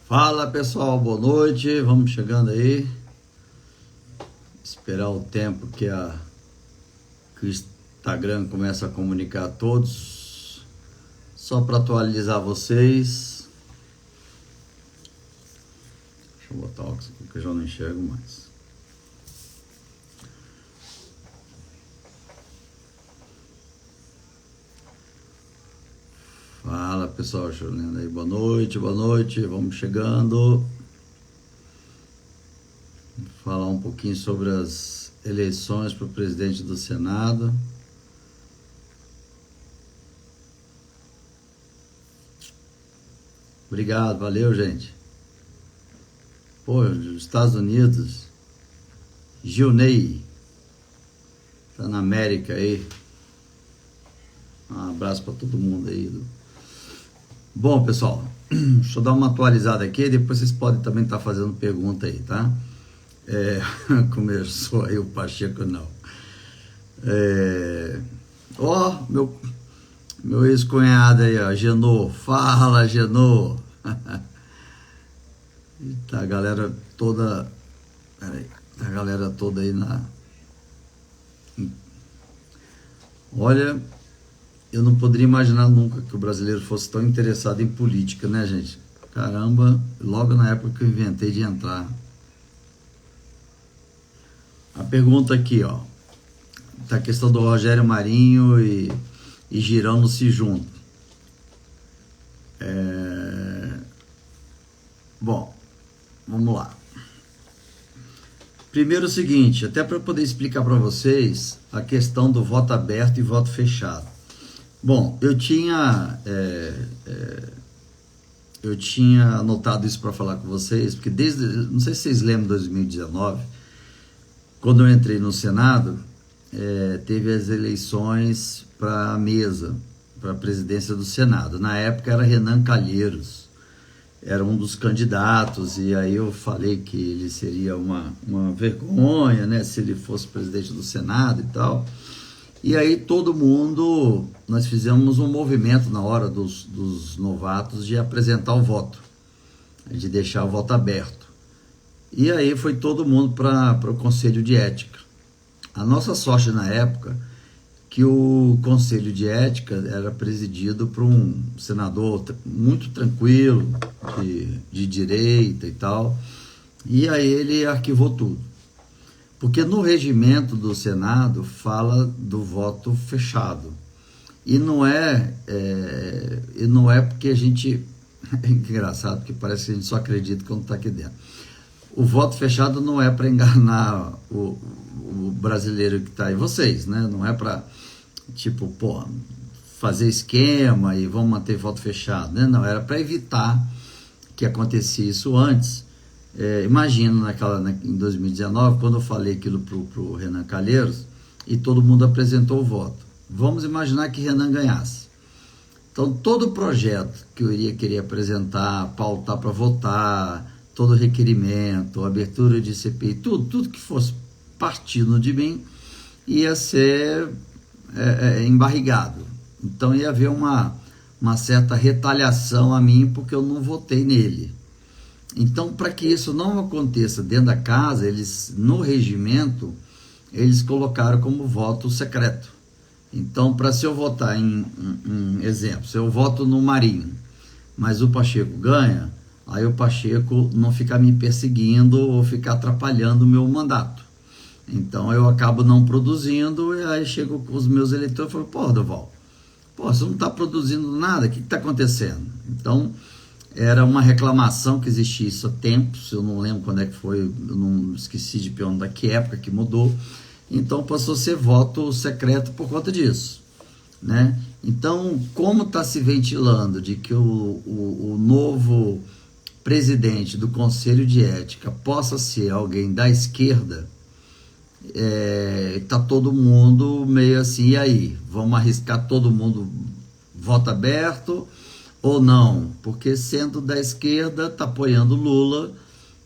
Fala pessoal, boa noite, vamos chegando aí, esperar o tempo que o Instagram começa a comunicar a todos, só para atualizar vocês. Deixa eu botar o óculos aqui que eu já não enxergo mais. Fala pessoal, chorando aí, boa noite, vamos chegando. Vou falar um pouquinho sobre as eleições para o presidente do Senado. Obrigado, valeu gente. Pô, Estados Unidos, Gilney, tá na América aí. Um abraço para todo mundo aí. Bom, pessoal, deixa eu dar uma atualizada aqui, depois vocês podem também estar fazendo pergunta aí, tá? Começou aí o Pacheco, não. Meu ex-cunhado aí, ó, Genô. Fala, Genô. Tá a galera toda... Peraí, tá a galera toda aí na... Olha... Eu não poderia imaginar nunca que o brasileiro fosse tão interessado em política, né, gente? Caramba, logo na época que eu inventei de entrar. A pergunta aqui, ó. Tá a questão do Rogério Marinho e Girão não se juntam. Bom, vamos lá. Primeiro o seguinte, até para eu poder explicar para vocês a questão do voto aberto e voto fechado. Bom, eu tinha anotado isso para falar com vocês, porque não sei se vocês lembram de 2019, quando eu entrei no Senado, teve as eleições para a mesa, para a presidência do Senado. Na época era Renan Calheiros, era um dos candidatos, e aí eu falei que ele seria uma vergonha, né, se ele fosse presidente do Senado e tal. E aí todo mundo, nós fizemos um movimento na hora dos novatos de apresentar o voto, de deixar o voto aberto. E aí foi todo mundo para o Conselho de Ética. A nossa sorte na época, que o Conselho de Ética era presidido por um senador muito tranquilo, de direita e tal, e aí ele arquivou tudo. Porque no regimento do Senado fala do voto fechado. E não é porque a gente... É engraçado, porque parece que a gente só acredita quando está aqui dentro. O voto fechado não é para enganar o brasileiro que está aí, vocês, né? Não é para, tipo, fazer esquema e vamos manter voto fechado, né? Não, era para evitar que acontecesse isso antes. Imagino em 2019, quando eu falei aquilo pro Renan Calheiros e todo mundo apresentou o voto. Vamos imaginar que Renan ganhasse. Então, todo o projeto que eu iria querer apresentar, pautar para votar, todo requerimento, abertura de CPI, tudo que fosse partindo de mim, ia ser embarrigado. Então, ia haver uma certa retaliação a mim, porque eu não votei nele. Então, para que isso não aconteça dentro da casa, no regimento, eles colocaram como voto secreto. Então, se eu votar exemplo, se eu voto no Marinho, mas o Pacheco ganha, aí o Pacheco não ficar me perseguindo ou ficar atrapalhando o meu mandato. Então, eu acabo não produzindo, e aí chego com os meus eleitores e falo, Durval, você não está produzindo nada, o que está acontecendo? Então, era uma reclamação que existia isso há tempos, eu não lembro quando é que foi, eu não esqueci de perguntar que época que mudou, então passou a ser voto secreto por conta disso, né? Então, como está se ventilando de que o novo presidente do Conselho de Ética possa ser alguém da esquerda, está todo mundo meio assim, e aí, vamos arriscar todo mundo voto aberto ou não? Porque sendo da esquerda, está apoiando Lula,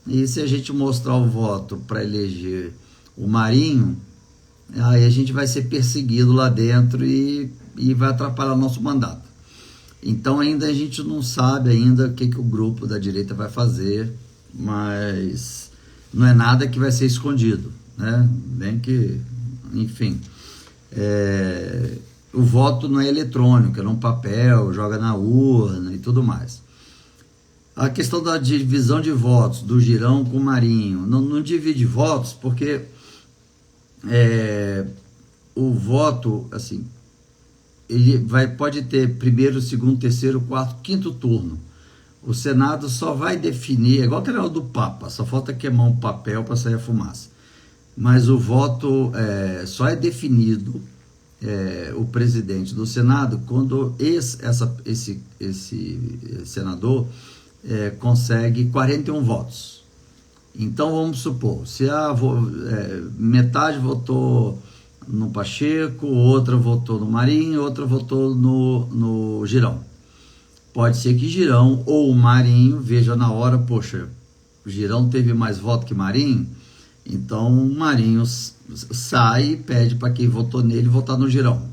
e se a gente mostrar o voto para eleger o Marinho, aí a gente vai ser perseguido lá dentro e vai atrapalhar o nosso mandato. Então ainda a gente não sabe ainda o que o grupo da direita vai fazer, mas não é nada que vai ser escondido, né? Bem que, enfim, o voto não é eletrônico, é num papel, joga na urna e tudo mais. A questão da divisão de votos do Girão com o Marinho, não divide votos porque o voto, assim, ele pode ter primeiro, segundo, terceiro, quarto, quinto turno. O Senado só vai definir, é igual aquele negócio do Papa, só falta queimar um papel para sair a fumaça. Mas o voto só é definido, o presidente do Senado, quando esse senador consegue 41 votos. Então vamos supor, se metade votou no Pacheco, outra votou no Marinho, outra votou no Girão. Pode ser que Girão ou o Marinho veja na hora, poxa, o Girão teve mais voto que Marinho, então o Marinho sai e pede para quem votou nele votar no Girão.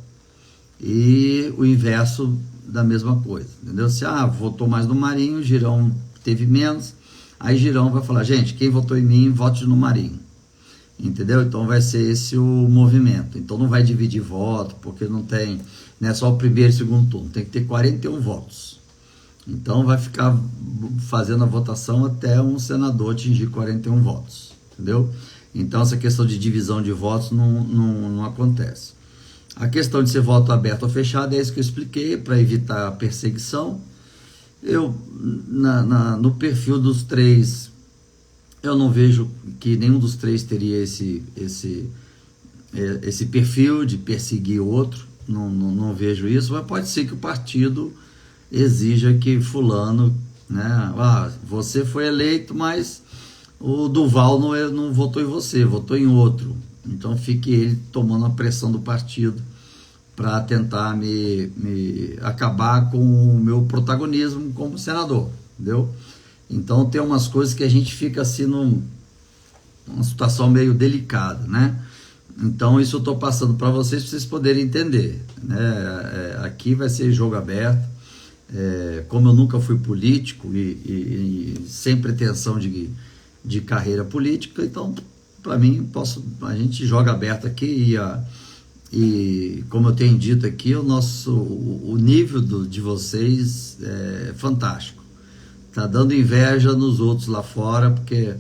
E o inverso da mesma coisa, entendeu? Se votou mais no Marinho, Girão teve menos, aí Girão vai falar, gente, quem votou em mim, vote no Marinho. Entendeu? Então vai ser esse o movimento. Então não vai dividir voto, porque não é só o primeiro e segundo turno, tem que ter 41 votos. Então vai ficar fazendo a votação até um senador atingir 41 votos, entendeu? Então essa questão de divisão de votos não acontece. A questão de ser voto aberto ou fechado é isso que eu expliquei, para evitar a perseguição. Eu, no perfil dos três, eu não vejo que nenhum dos três teria esse perfil de perseguir o outro, não vejo isso, mas pode ser que o partido exija que fulano, né, você foi eleito, mas o Duval não votou em você, votou em outro, então fique ele tomando a pressão do partido para tentar me acabar com o meu protagonismo como senador, entendeu? Então tem umas coisas que a gente fica assim numa situação meio delicada, né? Então isso eu estou passando para vocês poderem entender, né? Aqui vai ser jogo aberto, como eu nunca fui político e sem pretensão de carreira política, então para mim a gente joga aberto aqui e como eu tenho dito aqui, o nível de vocês é fantástico. Tá dando inveja nos outros lá fora, porque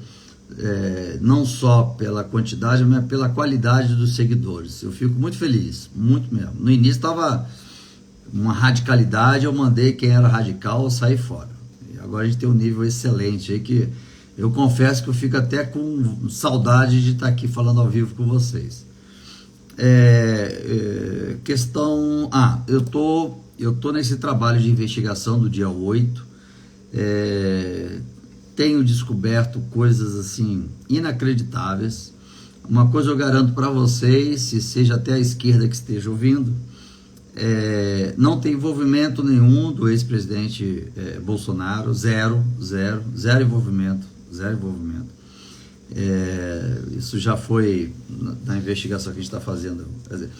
não só pela quantidade, mas pela qualidade dos seguidores. Eu fico muito feliz, muito mesmo. No início estava uma radicalidade, eu mandei quem era radical sair fora. E agora a gente tem um nível excelente aí que eu confesso que eu fico até com saudade de estar aqui falando ao vivo com vocês. Eu tô nesse trabalho de investigação do dia 8. Tenho descoberto coisas assim inacreditáveis. Uma coisa eu garanto para vocês, se seja até a esquerda que esteja ouvindo, não tem envolvimento nenhum do ex-presidente Bolsonaro, zero envolvimento. Isso já foi na investigação que a gente está fazendo. Quer dizer,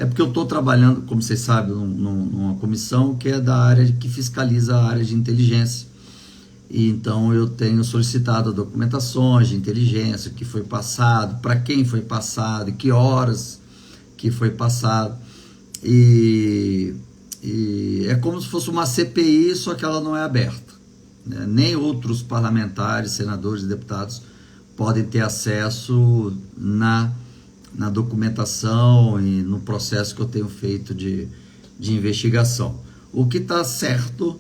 porque eu estou trabalhando, como vocês sabem, numa comissão que é da área que fiscaliza a área de inteligência. E então eu tenho solicitado documentações de inteligência, o que foi passado, para quem foi passado, que horas que foi passado. E é como se fosse uma CPI, só que ela não é aberta, né? Nem outros parlamentares, senadores e deputados podem ter acesso na documentação e no processo que eu tenho feito de investigação. O que está certo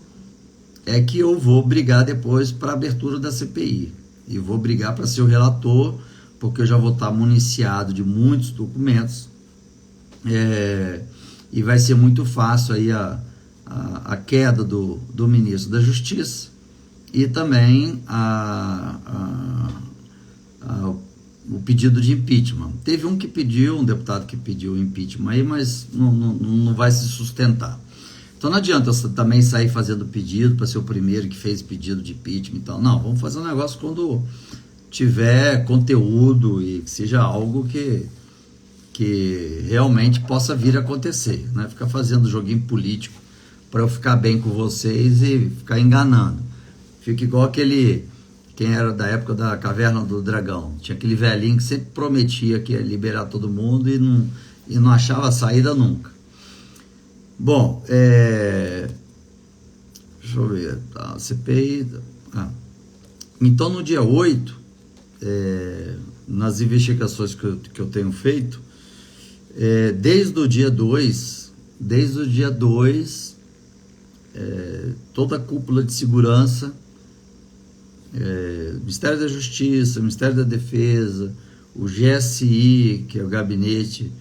é que eu vou brigar depois para a abertura da CPI. E vou brigar para ser o relator, porque eu já vou estar municiado de muitos documentos. E vai ser muito fácil aí a queda do ministro da Justiça e também o pedido de impeachment. Teve um deputado que pediu impeachment aí, mas não vai se sustentar. Então não adianta eu também sair fazendo pedido para ser o primeiro que fez pedido de impeachment e tal. Não, vamos fazer um negócio quando tiver conteúdo e que seja algo que realmente possa vir a acontecer, né? Ficar fazendo joguinho político para eu ficar bem com vocês e ficar enganando. Fica igual aquele, quem era da época da Caverna do Dragão, tinha aquele velhinho que sempre prometia que ia liberar todo mundo e não achava saída nunca. Bom, deixa eu ver, tá, CPI... Então, no dia 8, nas investigações que eu tenho feito, desde o dia 2, toda a cúpula de segurança, Ministério da Justiça, Ministério da Defesa, o GSI, que é o Gabinete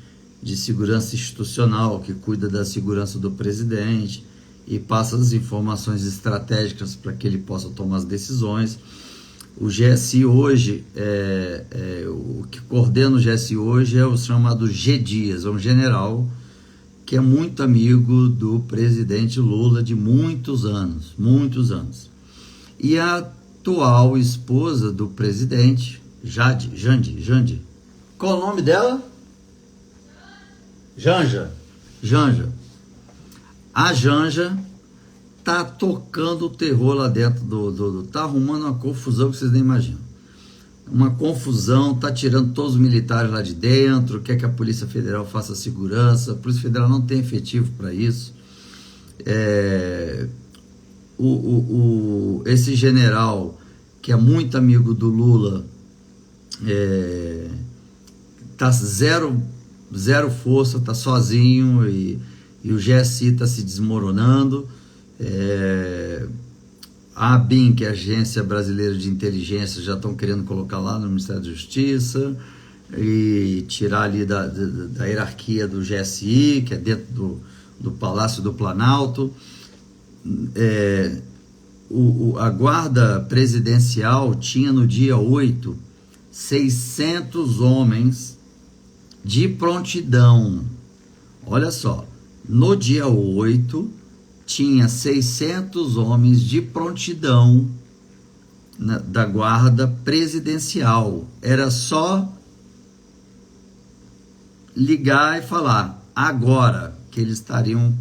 de Segurança Institucional, que cuida da segurança do presidente e passa as informações estratégicas para que ele possa tomar as decisões. O GSI hoje, o que coordena o GSI hoje é o chamado G. Dias, é um general que é muito amigo do presidente Lula de muitos anos. E a atual esposa do presidente, Jandi. Qual o nome dela? Janja. A Janja tá tocando o terror lá dentro tá arrumando uma confusão que vocês nem imaginam. Uma confusão, tá tirando todos os militares lá de dentro, quer que a Polícia Federal faça segurança, a Polícia Federal não tem efetivo para isso. Esse general, que é muito amigo do Lula, tá zero força, tá sozinho e o GSI tá se desmoronando. A ABIN, que é a Agência Brasileira de Inteligência, já estão querendo colocar lá no Ministério da Justiça e tirar ali da hierarquia do GSI, que é dentro do Palácio do Planalto. A Guarda Presidencial tinha no dia 8 600 homens de prontidão. Olha só, no dia 8 tinha 600 homens de prontidão da Guarda Presidencial. Era só ligar e falar agora que eles estariam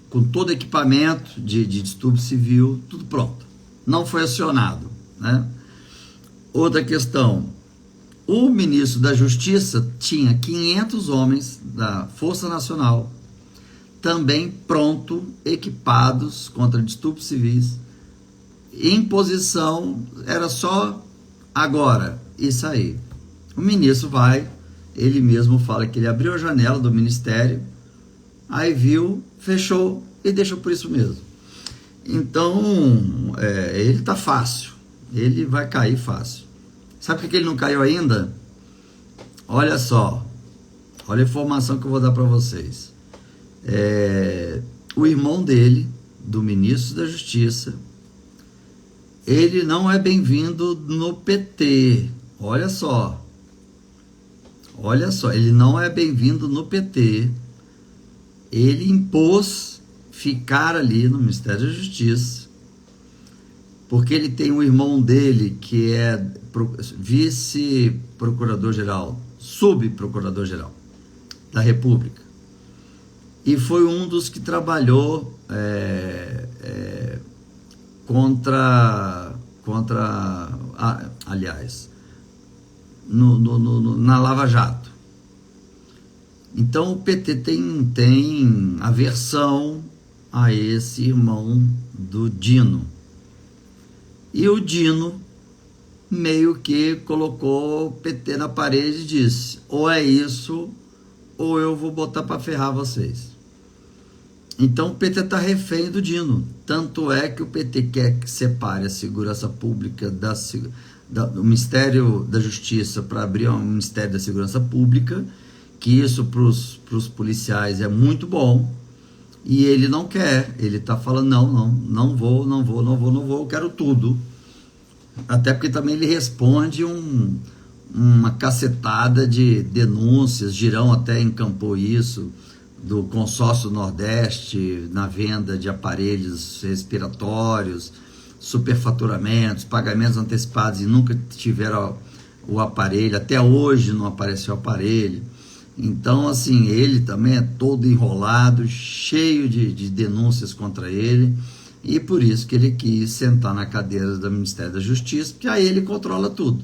com todo equipamento de distúrbio civil, tudo pronto. Não foi acionado, né? Outra questão, o ministro da Justiça tinha 500 homens da Força Nacional também pronto, equipados contra distúrbios civis, em posição, era só agora, isso aí. O ministro vai, ele mesmo fala que ele abriu a janela do ministério, aí viu, fechou e deixou por isso mesmo. Então, ele tá fácil, ele vai cair fácil. Sabe por que ele não caiu ainda? Olha só, olha a informação que eu vou dar para vocês. O irmão dele, do ministro da Justiça, ele não é bem-vindo no PT. Olha só, ele não é bem-vindo no PT. Ele impôs ficar ali no Ministério da Justiça, porque ele tem um irmão dele que é vice-procurador-geral, subprocurador-geral da República. E foi um dos que trabalhou aliás, na Lava Jato. Então o PT tem aversão a esse irmão do Dino. E o Dino meio que colocou o PT na parede e disse: ou é isso, ou eu vou botar para ferrar vocês. Então o PT está refém do Dino. Tanto é que o PT quer que separe a segurança pública do Ministério da Justiça para abrir um Ministério da Segurança Pública, que isso para os policiais é muito bom, e ele não quer. Ele está falando, não vou, eu quero tudo. Até porque também ele responde uma cacetada de denúncias, Girão até encampou isso, do consórcio Nordeste na venda de aparelhos respiratórios, superfaturamentos, pagamentos antecipados e nunca tiveram o aparelho, até hoje não apareceu o aparelho. Então, assim, ele também é todo enrolado, cheio de denúncias contra ele, e por isso que ele quis sentar na cadeira do Ministério da Justiça, porque aí ele controla tudo.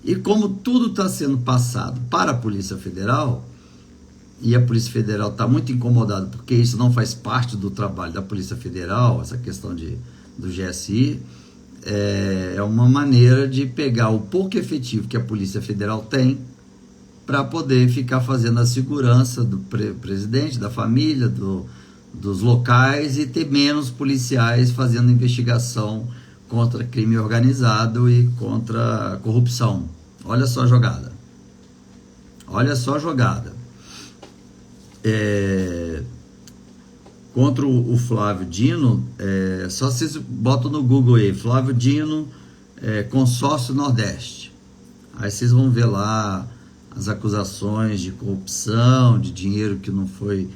E como tudo está sendo passado para a Polícia Federal, e a Polícia Federal está muito incomodada, porque isso não faz parte do trabalho da Polícia Federal, essa questão do GSI, é uma maneira de pegar o pouco efetivo que a Polícia Federal tem para poder ficar fazendo a segurança do presidente, da família, dos locais, e ter menos policiais fazendo investigação contra crime organizado e contra a corrupção. Olha só a jogada. Olha só a jogada. Contra o Flávio Dino, só vocês botam no Google aí, Flávio Dino, Consórcio Nordeste. Aí vocês vão ver lá as acusações de corrupção, de dinheiro que não foi,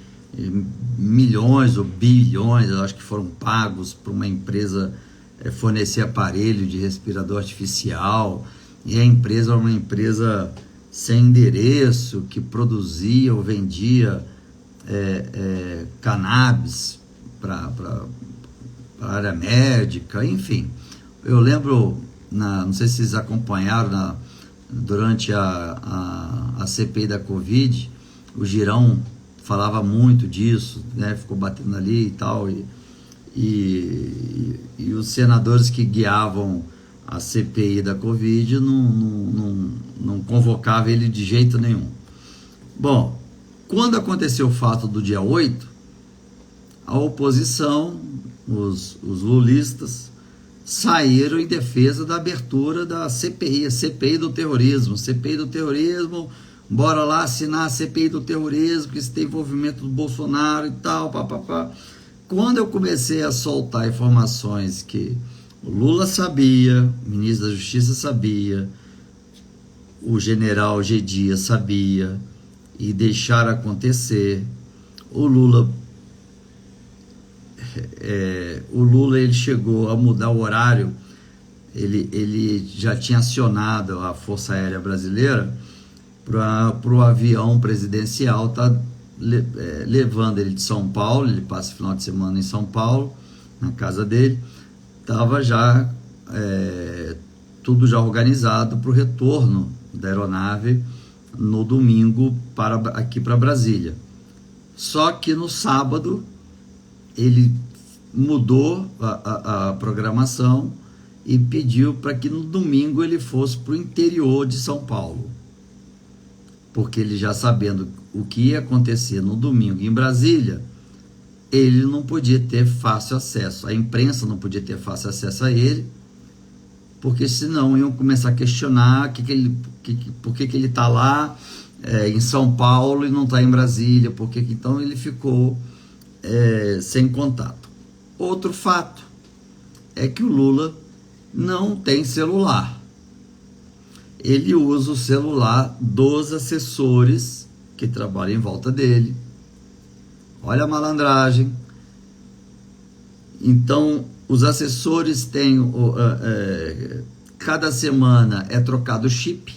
milhões ou bilhões, eu acho que foram pagos para uma empresa fornecer aparelho de respirador artificial, e a empresa era uma empresa sem endereço, que produzia ou vendia cannabis para a área médica, enfim. Eu lembro, não sei se vocês acompanharam, durante a CPI da Covid, o Girão falava muito disso, né? Ficou batendo ali e tal, e os senadores que guiavam a CPI da Covid não convocavam ele de jeito nenhum. Bom, quando aconteceu o fato do dia 8, a oposição, os lulistas, saíram em defesa da abertura da CPI, a CPI do terrorismo. CPI do terrorismo, bora lá assinar a CPI do terrorismo, que isso tem envolvimento do Bolsonaro e tal, papapá. Quando eu comecei a soltar informações que o Lula sabia, o ministro da Justiça sabia, o general G. Dias sabia, e deixaram acontecer, o Lula ele chegou a mudar o horário, ele já tinha acionado a Força Aérea Brasileira para o avião presidencial tá levando ele de São Paulo, ele passa o final de semana em São Paulo, na casa dele, estava já tudo já organizado para o retorno da aeronave no domingo aqui para Brasília. Só que no sábado ele mudou a programação e pediu para que no domingo ele fosse para o interior de São Paulo, porque ele, já sabendo o que ia acontecer no domingo em Brasília, ele não podia ter fácil acesso, a imprensa não podia ter fácil acesso a ele, porque senão iam começar a questionar por que ele está lá em São Paulo e não está em Brasília, então ele ficou sem contato. Outro fato é que o Lula não tem celular. Ele usa o celular dos assessores que trabalham em volta dele. Olha a malandragem. Então, os assessores têm, cada semana é trocado o chip.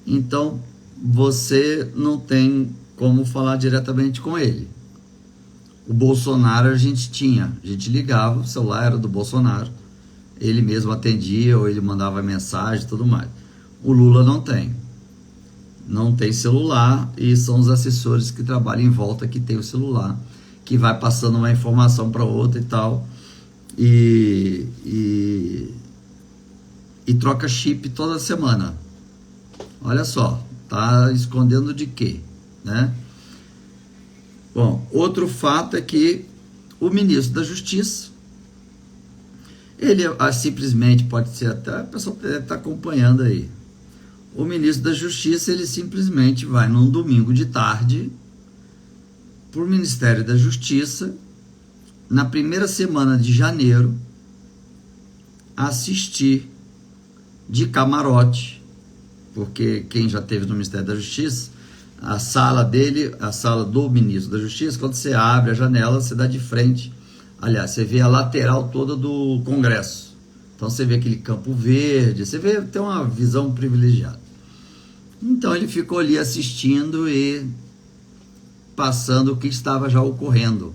Então, você não tem como falar diretamente com ele. O Bolsonaro a gente ligava, o celular era do Bolsonaro, ele mesmo atendia ou ele mandava mensagem e tudo mais. O Lula não tem celular, e são os assessores que trabalham em volta que tem o celular, que vai passando uma informação para outra e tal, e troca chip toda semana. Olha só, tá escondendo de quê, né? Bom, outro fato é que o ministro da Justiça, ele simplesmente, pode ser até, a pessoa deve estar acompanhando aí, o ministro da Justiça, ele simplesmente vai num domingo de tarde para o Ministério da Justiça, na primeira semana de janeiro, assistir de camarote, porque quem já esteve no Ministério da Justiça, a sala do ministro da Justiça, quando você abre a janela, você dá de frente, aliás, você vê a lateral toda do Congresso, então você vê aquele campo verde, você tem uma visão privilegiada. Então ele ficou ali assistindo e passando o que estava já ocorrendo.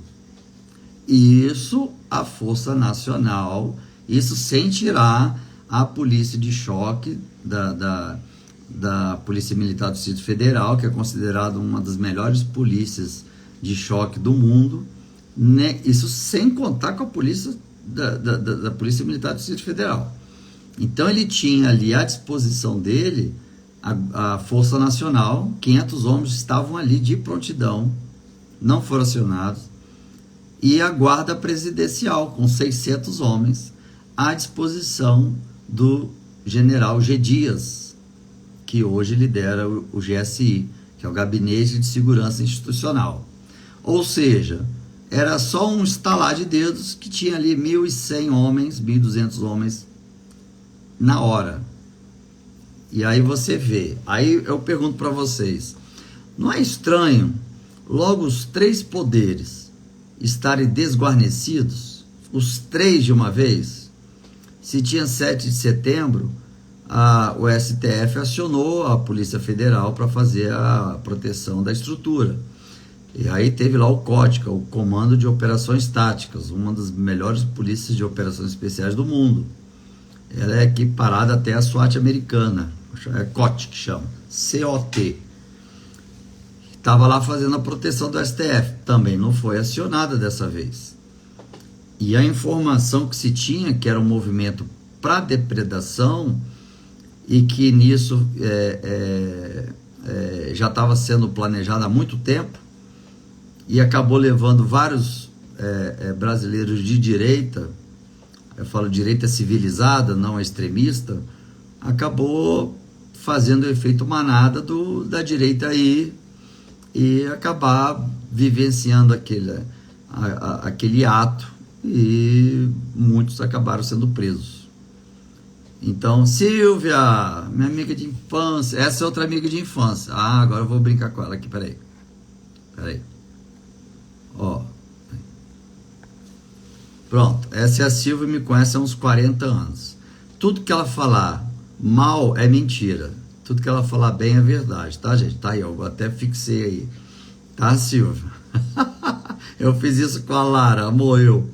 Isso a Força Nacional, isso sem tirar a polícia de choque da Polícia Militar do Distrito Federal, que é considerada uma das melhores polícias de choque do mundo, né? Isso sem contar com a polícia da Polícia Militar do Distrito Federal. Então ele tinha ali à disposição dele a Força Nacional, 500 homens estavam ali de prontidão, não foram acionados, e a Guarda Presidencial, com 600 homens, à disposição do general G. Dias, que hoje lidera o GSI, que é o Gabinete de Segurança Institucional. Ou seja, era só um estalar de dedos que tinha ali 1.100 homens, 1.200 homens na hora. E aí você vê, aí eu pergunto para vocês, não é estranho logo os três poderes estarem desguarnecidos, os três de uma vez? Se tinha 7 de setembro, o STF acionou a Polícia Federal para fazer a proteção da estrutura. E aí teve lá o COTCA, o Comando de Operações Táticas, uma das melhores polícias de operações especiais do mundo. Ela é equiparada até a SWAT americana, é COT que chama, COT. Estava lá fazendo a proteção do STF, também não foi acionada dessa vez. E a informação que se tinha, que era um movimento para depredação, e que nisso já estava sendo planejado há muito tempo, e acabou levando vários brasileiros de direita, eu falo direita civilizada, não extremista, acabou fazendo o efeito manada da direita aí, e acabar vivenciando aquele ato, e muitos acabaram sendo presos. Então, Silvia, minha amiga de infância, essa é outra amiga de infância. Agora eu vou brincar com ela aqui, peraí. Ó. Pronto, essa é a Silvia, me conhece há uns 40 anos. Tudo que ela falar mal é mentira. Tudo que ela falar bem é verdade, tá, gente? Tá aí, eu até fixei aí. Tá, Silvia? Eu fiz isso com a Lara, amor,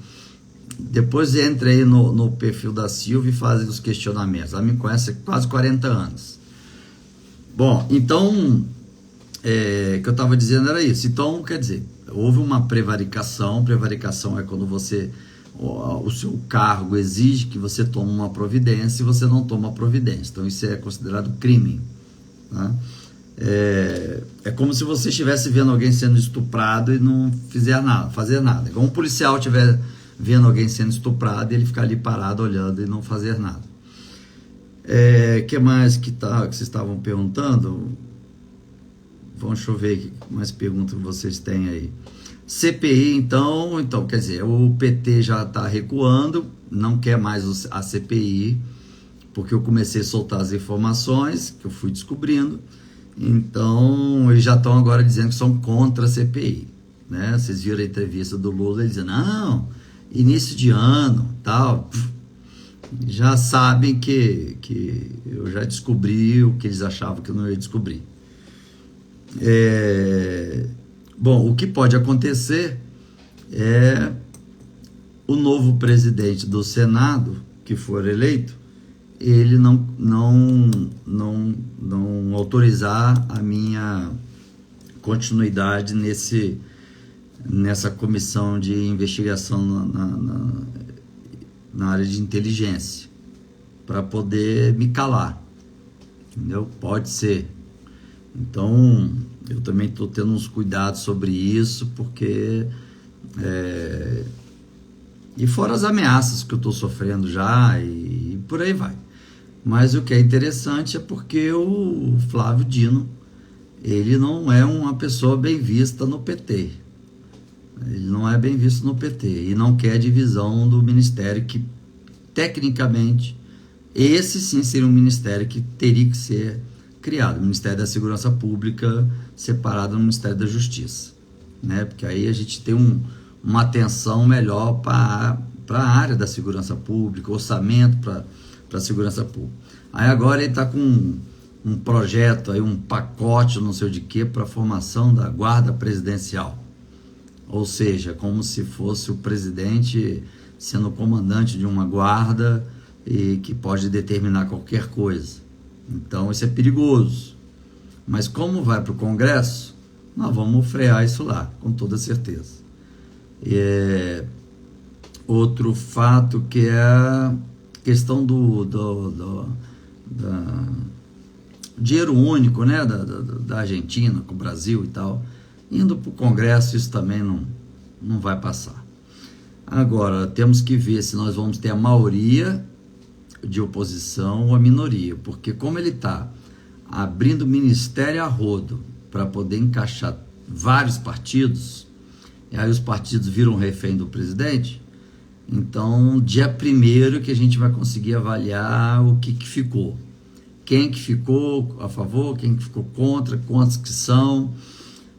Depois entra aí no perfil da Silvia e faz os questionamentos. Ela me conhece há quase 40 anos. Bom, então, o que eu estava dizendo era isso. Então, quer dizer, houve uma prevaricação. Prevaricação é quando o seu cargo exige que você tome uma providência e você não toma a providência. Então, isso é considerado crime. Né? É como se você estivesse vendo alguém sendo estuprado e não fazer nada. Igual um policial estiver vendo alguém sendo estuprado e ele ficar ali parado olhando e não fazer nada. Que mais que vocês estavam perguntando? Deixa eu ver que mais perguntas que vocês têm aí. CPI, então, quer dizer, o PT já está recuando, não quer mais a CPI, porque eu comecei a soltar as informações que eu fui descobrindo. Então, eles já estão agora dizendo que são contra a CPI, né? Vocês viram a entrevista do Lula, ele dizendo, não, início de ano, tal, já sabem que eu já descobri o que eles achavam que eu não ia descobrir. Bom, o que pode acontecer é o novo presidente do Senado, que for eleito, ele não autorizar a minha continuidade nessa comissão de investigação na área de inteligência, para poder me calar, entendeu? Pode ser. Então, eu também estou tendo uns cuidados sobre isso, porque e fora as ameaças que eu estou sofrendo já, e por aí vai. Mas o que é interessante é porque o Flávio Dino, ele não é uma pessoa bem vista no PT. Ele não é bem visto no PT e não quer a divisão do ministério, que tecnicamente esse sim seria um ministério que teria que ser criado, o Ministério da Segurança Pública separado do Ministério da Justiça, né? Porque aí a gente tem uma atenção melhor para a área da segurança pública, orçamento para a segurança pública. Aí agora ele está com um projeto, aí, um pacote, não sei de que, para a formação da guarda presidencial. Ou seja, como se fosse o presidente sendo o comandante de uma guarda e que pode determinar qualquer coisa. Então isso é perigoso. Mas como vai para o Congresso, nós vamos frear isso lá, com toda certeza. Outro fato que é a questão do dinheiro único, né, da Argentina com o Brasil e tal, indo para o Congresso, isso também não vai passar. Agora, temos que ver se nós vamos ter a maioria de oposição ou a minoria, porque como ele está abrindo ministério a rodo para poder encaixar vários partidos, e aí os partidos viram refém do presidente, então dia 1º que a gente vai conseguir avaliar o que ficou. Quem que ficou a favor, quem que ficou contra, quantos que são.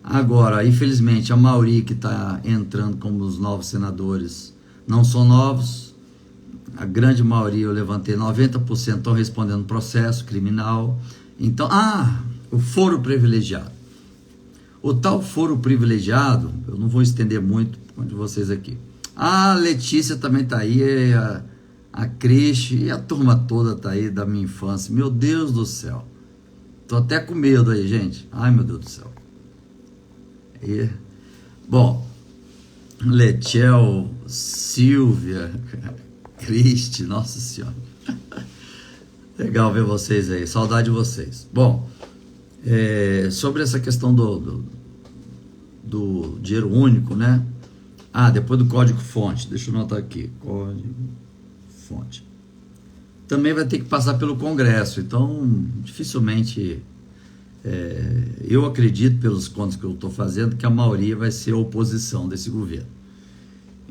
Agora, infelizmente, a maioria que está entrando como os novos senadores não são novos. A grande maioria, eu levantei, 90% estão respondendo processo criminal. Então, o foro privilegiado. O tal foro privilegiado, eu não vou estender muito de vocês aqui. A Letícia também está aí, a Cristi e a turma toda está aí da minha infância. Meu Deus do céu. Tô até com medo aí, gente. Ai, meu Deus do céu. Bom, Letiel, Silvia, Cristi, nossa senhora. Legal ver vocês aí, saudade de vocês. Bom, sobre essa questão do dinheiro único, né? Depois do código-fonte, deixa eu anotar aqui, código-fonte. Também vai ter que passar pelo Congresso, então dificilmente, eu acredito, pelos contos que eu estou fazendo, que a maioria vai ser a oposição desse governo.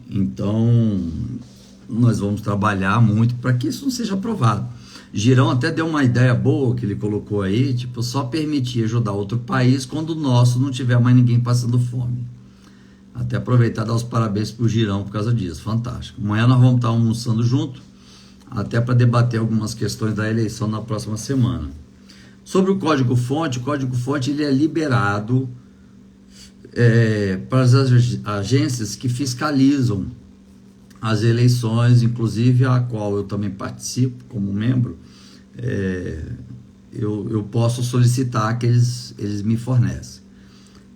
Então, nós vamos trabalhar muito para que isso não seja aprovado. Girão até deu uma ideia boa que ele colocou aí, tipo, só permitir ajudar outro país quando o nosso não tiver mais ninguém passando fome. Até aproveitar e dar os parabéns pro Girão por causa disso, fantástico. Amanhã nós vamos estar almoçando junto, até para debater algumas questões da eleição na próxima semana. Sobre o código-fonte, ele é liberado para as agências que fiscalizam as eleições, inclusive a qual eu também participo como membro. Eu posso solicitar que eles me fornecem.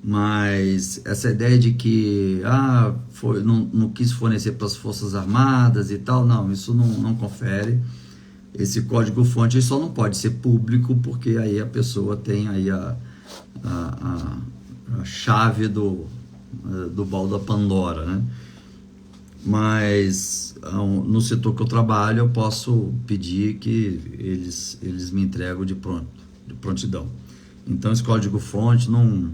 Mas essa ideia de que não quis fornecer para as Forças Armadas e tal, não, isso não confere. Esse código-fonte só não pode ser público, porque aí a pessoa tem aí a chave do baú da Pandora, né? Mas no setor que eu trabalho, eu posso pedir que eles me entregam de prontidão. Então esse código-fonte não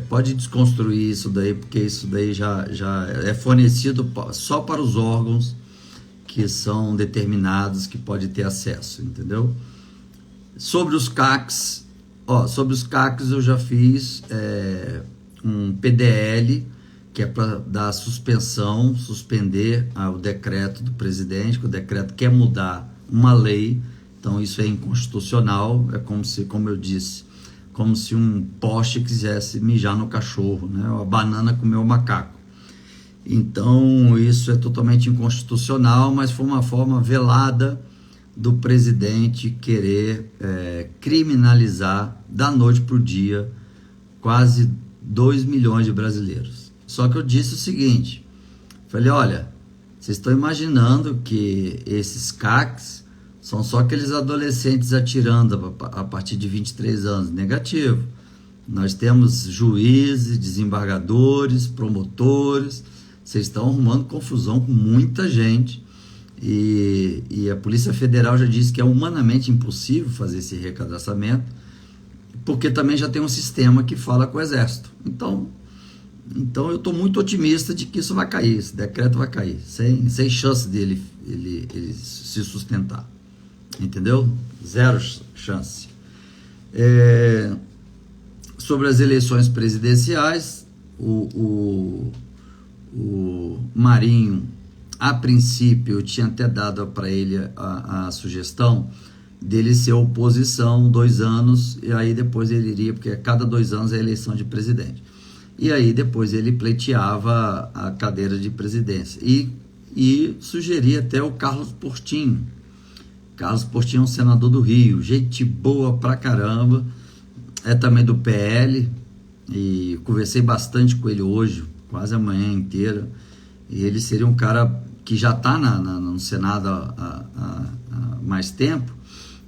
pode desconstruir isso daí, porque isso daí já é fornecido só para os órgãos que são determinados, que pode ter acesso, entendeu? Sobre os CACs, eu já fiz um PDL, que é para dar suspender o decreto do presidente, que o decreto quer mudar uma lei, então isso é inconstitucional, é como eu disse, como se um poste quisesse mijar no cachorro, né? A banana comeu o macaco. Então isso é totalmente inconstitucional, mas foi uma forma velada do presidente querer criminalizar da noite para o dia quase 2 milhões de brasileiros. Só que eu disse o seguinte, falei, olha, vocês estão imaginando que esses CACs são só aqueles adolescentes atirando a partir de 23 anos. Negativo. Nós temos juízes, desembargadores, promotores. Vocês estão arrumando confusão com muita gente. E a Polícia Federal já disse que é humanamente impossível fazer esse recadastramento, porque também já tem um sistema que fala com o Exército. Então eu estou muito otimista de que isso vai cair, esse decreto vai cair, sem chance dele ele se sustentar. Entendeu? Zero chance. Sobre as eleições presidenciais, o Marinho, a princípio, eu tinha até dado para ele a sugestão dele ser oposição 2 anos, e aí depois ele iria, porque a cada 2 anos é a eleição de presidente. E aí depois ele pleiteava a cadeira de presidência. E sugeria até o Carlos Portinho. Carlos Portinho é um senador do Rio, gente boa pra caramba, é também do PL, e conversei bastante com ele hoje, quase a manhã inteira, e ele seria um cara que já está no Senado há mais tempo,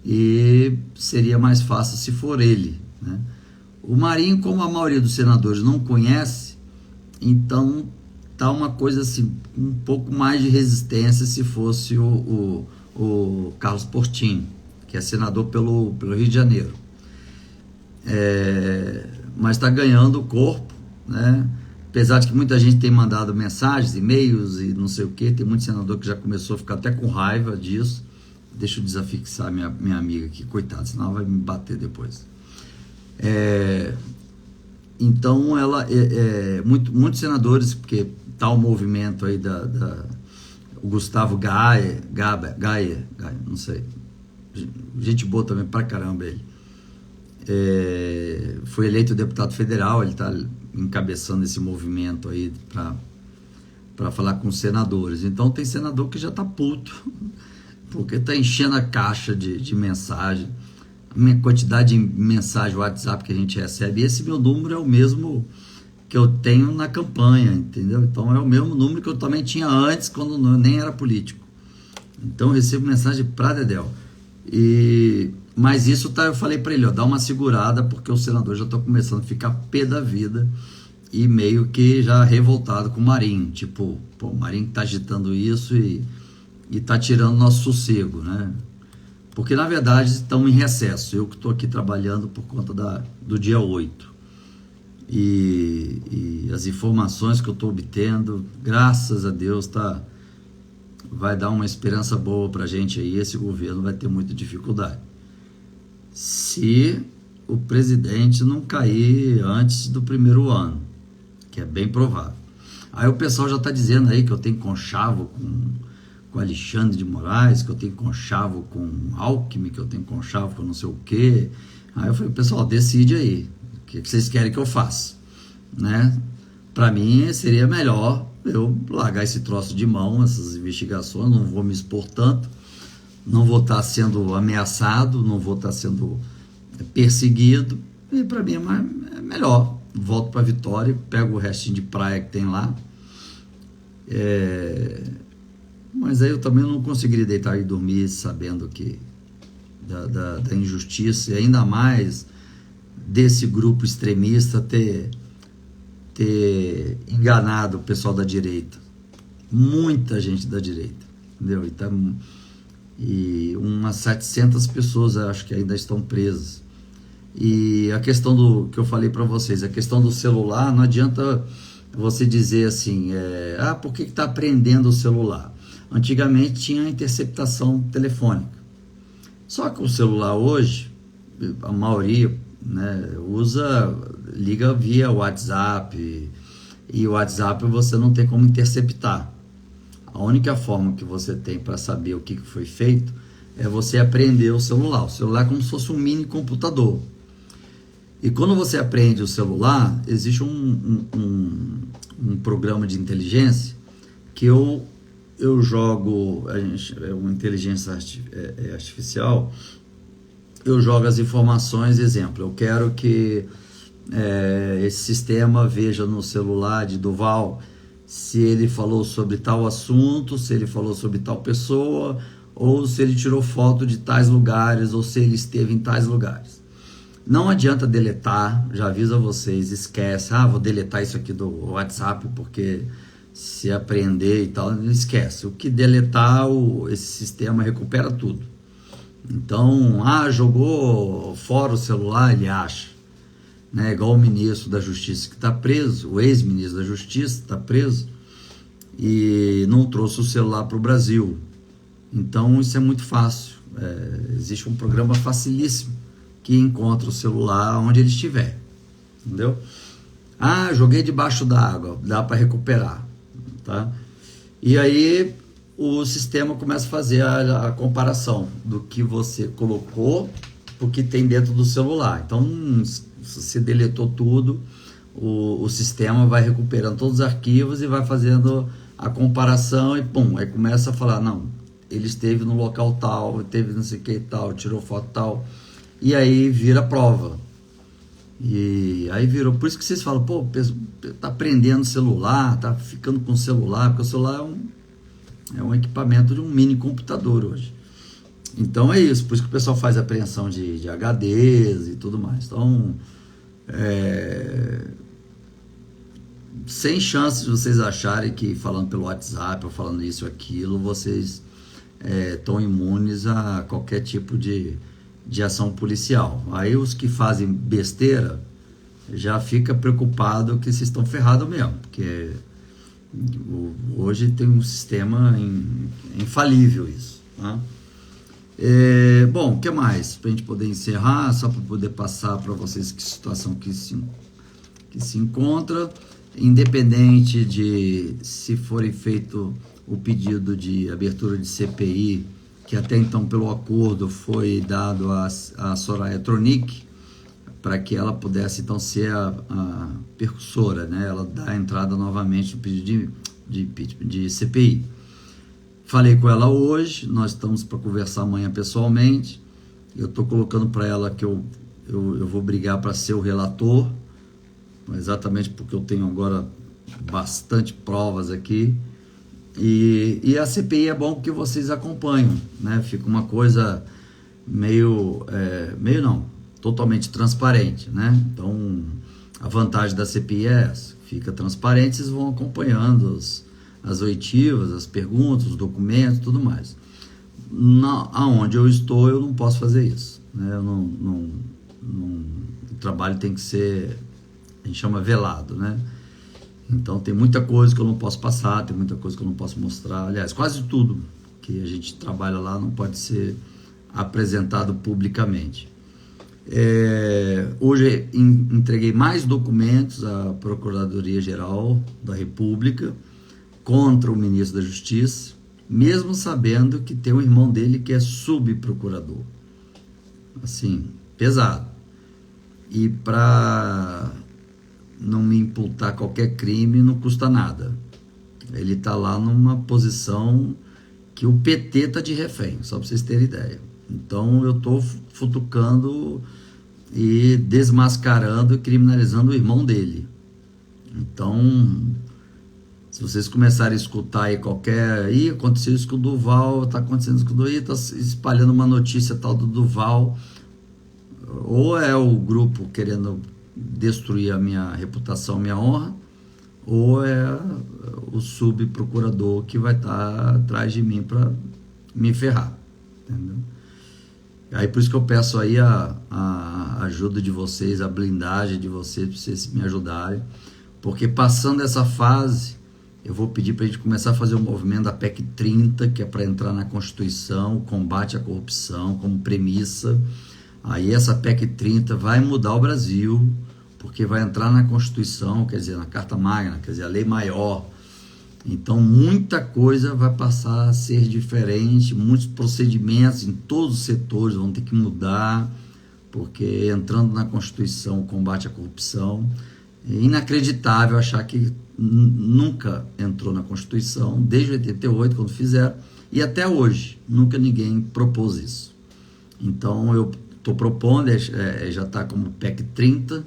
e seria mais fácil se for ele, né? O Marinho, como a maioria dos senadores não conhece, então tá uma coisa assim, um pouco mais de resistência se fosse o Carlos Portinho, que é senador pelo Rio de Janeiro. Mas está ganhando o corpo, né? Apesar de que muita gente tem mandado mensagens, e-mails e não sei o que, tem muito senador que já começou a ficar até com raiva disso. Deixa eu desafixar minha amiga aqui, coitada, senão ela vai me bater depois. Então, muitos senadores, porque tá o movimento aí o Gustavo Gaia, não sei, gente boa também pra caramba ele. Foi eleito deputado federal, ele está encabeçando esse movimento aí para falar com os senadores. Então tem senador que já está puto, porque está enchendo a caixa de mensagem, a minha quantidade de mensagem WhatsApp que a gente recebe. Esse meu número é o mesmo que eu tenho na campanha, entendeu? Então é o mesmo número que eu também tinha antes, quando eu nem era político. Então eu recebo mensagem pra dedéu. Mas isso eu falei para ele, dá uma segurada, porque o senador já está começando a ficar pé da vida e meio que já revoltado com o Marinho. Tipo, o Marinho está agitando isso e está tirando nosso sossego, né? Porque na verdade estamos em recesso. Eu que estou aqui trabalhando por conta do dia 8. E as informações que eu estou obtendo, graças a Deus, vai dar uma esperança boa para a gente aí. Esse governo vai ter muita dificuldade, se o presidente não cair antes do primeiro ano, que é bem provável. Aí o pessoal já está dizendo aí que eu tenho conchavo com Alexandre de Moraes, que eu tenho conchavo com Alckmin, que eu tenho conchavo com não sei o quê. Aí eu falei, pessoal, decide aí, o que vocês querem que eu faça, né? Para mim seria melhor eu largar esse troço de mão, essas investigações, não vou me expor tanto, não vou estar sendo ameaçado, não vou estar sendo perseguido, e para mim é melhor. Volto para Vitória, pego o restinho de praia que tem lá, mas aí eu também não conseguiria deitar e dormir sabendo que da injustiça, e ainda mais desse grupo extremista ter enganado o pessoal da direita, muita gente da direita, entendeu? Então, e umas 700 pessoas acho que ainda estão presas. E a questão do que eu falei para vocês, a questão do celular, não adianta você dizer assim, por que está prendendo o celular? Antigamente tinha a interceptação telefônica, só que o celular hoje, a maioria, né, liga via WhatsApp, e o WhatsApp você não tem como interceptar. A única forma que você tem para saber o que foi feito é você apreender o celular. O celular é como se fosse um mini computador. E quando você aprende o celular, existe um programa de inteligência que eu jogo, uma inteligência artificial, eu jogo as informações, exemplo, eu quero que esse sistema veja no celular de Duval se ele falou sobre tal assunto, se ele falou sobre tal pessoa, ou se ele tirou foto de tais lugares, ou se ele esteve em tais lugares. Não adianta deletar, já aviso a vocês, esquece, vou deletar isso aqui do WhatsApp, porque se aprender e tal, esquece. O que deletar, esse sistema recupera tudo. Então, jogou fora o celular, ele acha. Né, igual o ministro da Justiça que está preso, o ex-ministro da Justiça está preso e não trouxe o celular para o Brasil. Então isso é muito fácil, existe um programa facilíssimo que encontra o celular onde ele estiver, entendeu? Joguei debaixo d'água, dá para recuperar, tá? E aí o sistema começa a fazer a comparação do que você colocou, o que tem dentro do celular. Então, se você deletou tudo, o sistema vai recuperando todos os arquivos e vai fazendo a comparação e pum, aí começa a falar, não, ele esteve no local tal, teve não sei o que e tal, tirou foto tal, e aí vira prova. E aí virou, por isso que vocês falam, pô, tá aprendendo celular, tá ficando com celular, porque o celular é um equipamento de um mini computador hoje. Então é isso, por isso que o pessoal faz apreensão de HDs e tudo mais. Então, sem chance de vocês acharem que falando pelo WhatsApp ou falando isso ou aquilo, vocês estão imunes a qualquer tipo de ação policial. Aí os que fazem besteira já fica preocupado que vocês estão ferrados mesmo, porque hoje tem um sistema infalível isso, tá? Bom, o que mais? Para a gente poder encerrar, só para poder passar para vocês que situação que se encontra, independente de se forem feito o pedido de abertura de CPI, que até então pelo acordo foi dado a Soraya Tronic, para que ela pudesse então ser a percussora, né? Ela dá a entrada novamente no pedido de CPI. Falei com ela hoje, nós estamos para conversar amanhã pessoalmente. Eu estou colocando para ela que eu vou brigar para ser o relator, exatamente porque eu tenho agora bastante provas aqui. E a CPI é bom porque vocês acompanham, né? Fica uma coisa meio não, totalmente transparente, né? Então, a vantagem da CPI é essa, fica transparente, vocês vão acompanhando as oitivas, as perguntas, os documentos, tudo mais. Aonde eu estou, eu não posso fazer isso, né? O trabalho tem que ser, a gente chama velado, né? Então tem muita coisa que eu não posso passar, tem muita coisa que eu não posso mostrar. Aliás, quase tudo que a gente trabalha lá não pode ser apresentado publicamente. Hoje entreguei mais documentos à Procuradoria-Geral da República contra o ministro da Justiça, mesmo sabendo que tem um irmão dele que é subprocurador. Assim, pesado. E para não me imputar qualquer crime, não custa nada. Ele está lá numa posição que o PT está de refém, só para vocês terem ideia. Então eu estou futucando e desmascarando e criminalizando o irmão dele. Então, se vocês começarem a escutar aí aconteceu isso com o Duval, está acontecendo isso com o Duval, está espalhando uma notícia tal do Duval, ou é o grupo querendo destruir a minha reputação, a minha honra, ou é o subprocurador que vai estar atrás de mim para me ferrar, entendeu? Aí por isso que eu peço aí a ajuda de vocês, a blindagem de vocês, para vocês me ajudarem, porque passando essa fase, eu vou pedir para a gente começar a fazer o movimento da PEC 30, que é para entrar na Constituição, o combate à corrupção como premissa. Aí essa PEC 30 vai mudar o Brasil, porque vai entrar na Constituição, quer dizer, na Carta Magna, quer dizer, a lei maior. Então, muita coisa vai passar a ser diferente, muitos procedimentos em todos os setores vão ter que mudar, porque entrando na Constituição, o combate à corrupção, é inacreditável achar que nunca entrou na Constituição, desde 88, quando fizeram, e até hoje, nunca ninguém propôs isso. Então, eu estou propondo, já está como PEC 30,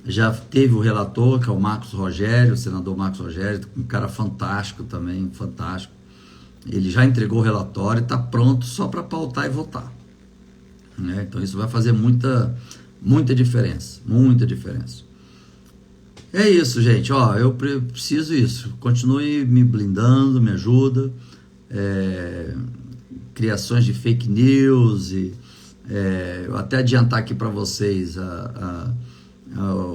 já teve o relator, que é o Marcos Rogério, o senador Marcos Rogério, um cara fantástico também, fantástico. Ele já entregou o relatório e está pronto só para pautar e votar, né? Então isso vai fazer muita diferença, muita diferença. É isso, gente, eu preciso isso, continue me blindando, me ajuda, criações de fake news, eu até adiantar aqui para vocês,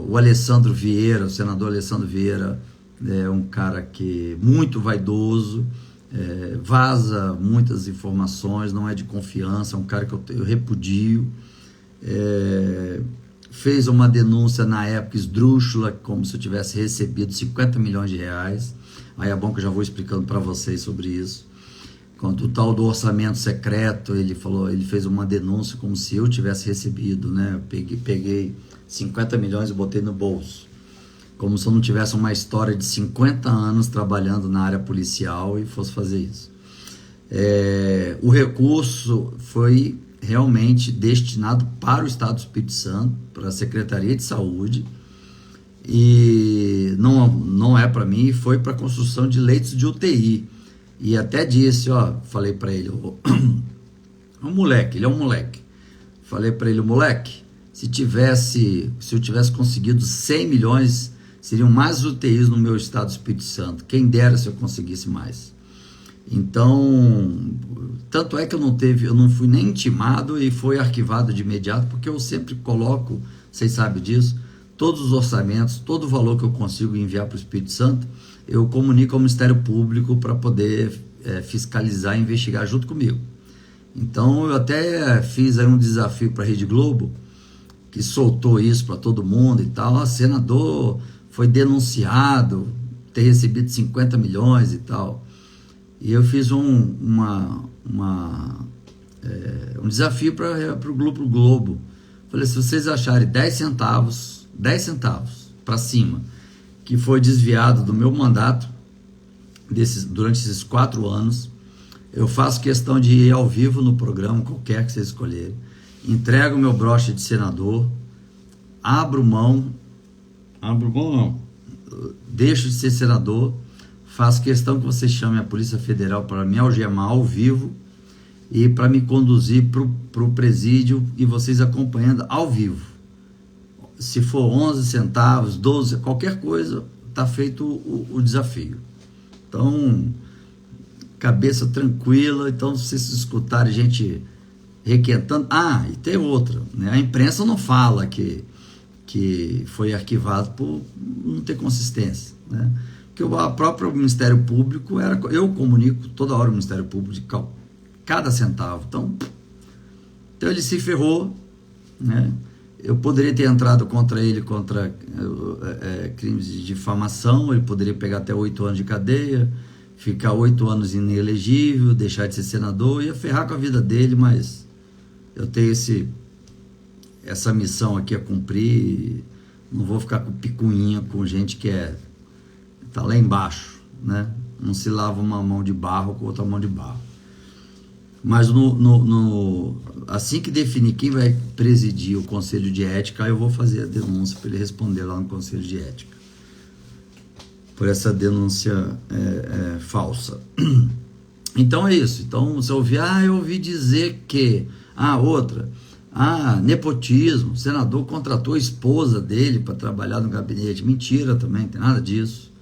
o Alessandro Vieira, o senador Alessandro Vieira, é um cara que muito vaidoso, vaza muitas informações, não é de confiança, é um cara que eu repudio, fez uma denúncia na época esdrúxula, como se eu tivesse recebido 50 milhões de reais, aí é bom que eu já vou explicando para vocês sobre isso. quanto o tal do orçamento secreto, ele falou, ele fez uma denúncia como se eu tivesse recebido, né? Eu peguei 50 milhões e botei no bolso, como se eu não tivesse uma história de 50 anos trabalhando na área policial e fosse fazer isso. O recurso foi realmente destinado para o Estado do Espírito Santo, para a Secretaria de Saúde, e não é para mim, foi para a construção de leitos de UTI. E até disse, falei para ele, ele é um moleque. Falei para ele, moleque, se eu tivesse conseguido 100 milhões, seriam mais UTIs no meu estado do Espírito Santo. Quem dera se eu conseguisse mais. Então, tanto é que eu não fui nem intimado e foi arquivado de imediato, porque eu sempre coloco, vocês sabem disso, todos os orçamentos, todo o valor que eu consigo enviar para o Espírito Santo, eu comunico ao Ministério Público para poder fiscalizar e investigar junto comigo. Então, eu até fiz aí um desafio para a Rede Globo, que soltou isso para todo mundo e tal. Senador foi denunciado ter recebido 50 milhões e tal. E eu fiz um desafio para o Grupo Globo. Falei, se vocês acharem 10 centavos para cima, que foi desviado do meu mandato durante esses 4 anos, eu faço questão de ir ao vivo no programa, qualquer que vocês escolherem, entrego o meu broche de senador, abro mão não, deixo de ser senador, faço questão que vocês chamem a Polícia Federal para me algemar ao vivo e para me conduzir para o presídio e vocês acompanhando ao vivo. Se for 11 centavos, 12, qualquer coisa, está feito o desafio. Então, cabeça tranquila. Então, se vocês escutarem gente requentando... e tem outra, né? A imprensa não fala que foi arquivado por não ter consistência, né? Porque o próprio Ministério Público, eu comunico toda hora o Ministério Público de cada centavo. Então ele se ferrou, né? Eu poderia ter entrado contra ele, crimes de difamação, ele poderia pegar até 8 anos de cadeia, ficar 8 anos inelegível, deixar de ser senador, ia ferrar com a vida dele, mas eu tenho essa missão aqui a cumprir, não vou ficar com picuinha com gente que tá lá embaixo, né? Não se lava uma mão de barro com outra mão de barro. Mas assim que definir quem vai presidir o Conselho de Ética, eu vou fazer a denúncia para ele responder lá no Conselho de Ética, por essa denúncia falsa. Então é isso. Então você ouvir, eu ouvi dizer que, nepotismo, o senador contratou a esposa dele para trabalhar no gabinete. Mentira também, não tem nada disso.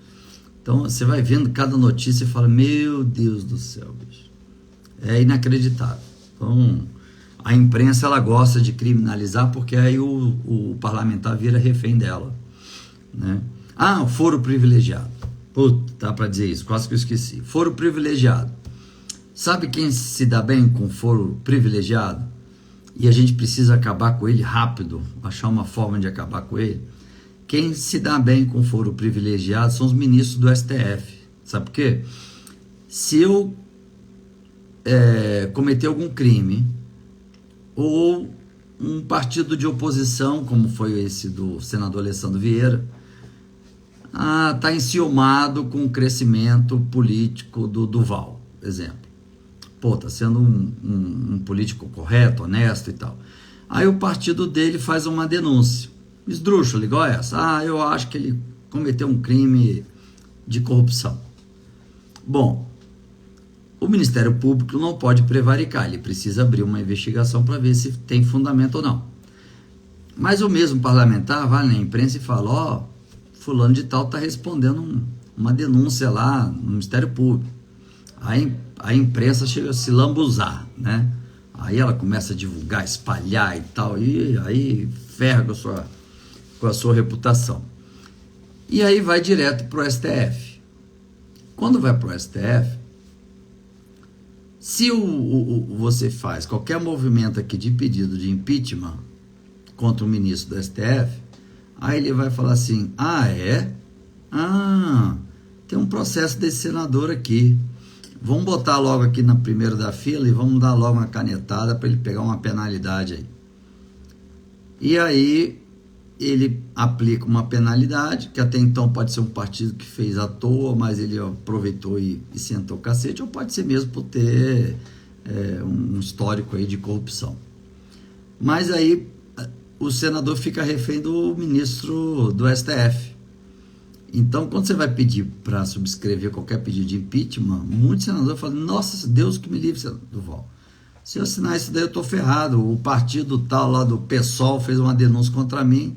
Então você vai vendo cada notícia e fala, meu Deus do céu, bicho. É inacreditável. Então, a imprensa, ela gosta de criminalizar, porque aí o parlamentar vira refém dela, né? O foro privilegiado. Puta, dá para dizer isso, quase que eu esqueci. Foro privilegiado. Sabe quem se dá bem com foro privilegiado? E a gente precisa acabar com ele rápido, achar uma forma de acabar com ele. Quem se dá bem com foro privilegiado são os ministros do STF. Sabe por quê? Se eu cometer algum crime, ou um partido de oposição, como foi esse do senador Alessandro Vieira, está enciumado com o crescimento político do Duval, exemplo. Está sendo um político correto, honesto e tal. Aí o partido dele faz uma denúncia, esdrúxula, igual essa. Eu acho que ele cometeu um crime de corrupção. Bom, o Ministério Público não pode prevaricar, ele precisa abrir uma investigação para ver se tem fundamento ou não. Mas o mesmo parlamentar vai na imprensa e fala, fulano de tal está respondendo uma denúncia lá no Ministério Público. A imprensa chega a se lambuzar, né? Aí ela começa a divulgar, espalhar e tal, e aí ferra com a sua reputação. E aí vai direto para o STF. Quando vai para o STF, se você faz qualquer movimento aqui de pedido de impeachment contra o ministro do STF, aí ele vai falar assim, tem um processo desse senador aqui. Vamos botar logo aqui na primeira da fila e vamos dar logo uma canetada para ele pegar uma penalidade aí. E aí ele aplica uma penalidade, que até então pode ser um partido que fez à toa, mas ele aproveitou e sentou o cacete, ou pode ser mesmo por ter um histórico aí de corrupção. Mas aí o senador fica refém do ministro do STF. Então, quando você vai pedir para subscrever qualquer pedido de impeachment, muitos senadores falam, nossa, Deus que me livre, senador Duval. Se eu assinar isso daí, eu estou ferrado. O partido tal lá do PSOL fez uma denúncia contra mim.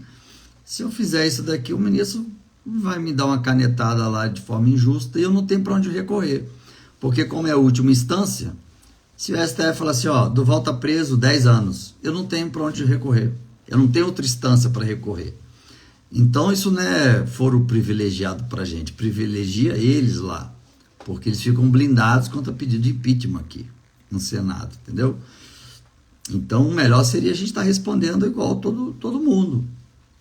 Se eu fizer isso daqui, o ministro vai me dar uma canetada lá de forma injusta e eu não tenho para onde recorrer. Porque como é a última instância, se o STF falar assim, ó, Duval está preso 10 anos, eu não tenho para onde recorrer. Eu não tenho outra instância para recorrer. Então isso não é foro privilegiado para a gente, privilegia eles lá, porque eles ficam blindados contra pedido de impeachment aqui no Senado, entendeu? Então o melhor seria a gente estar respondendo igual todo mundo,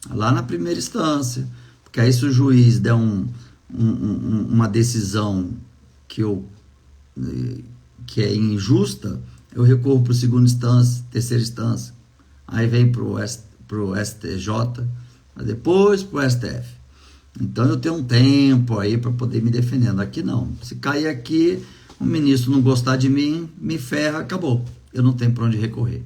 lá na primeira instância, porque aí se o juiz der uma decisão que é injusta, eu recorro para a segunda instância, terceira instância, aí vem para o STJ, depois para o STF. Então eu tenho um tempo aí para poder me defendendo. Aqui não. Se cair aqui, o ministro não gostar de mim, me ferra, acabou. Eu não tenho para onde recorrer.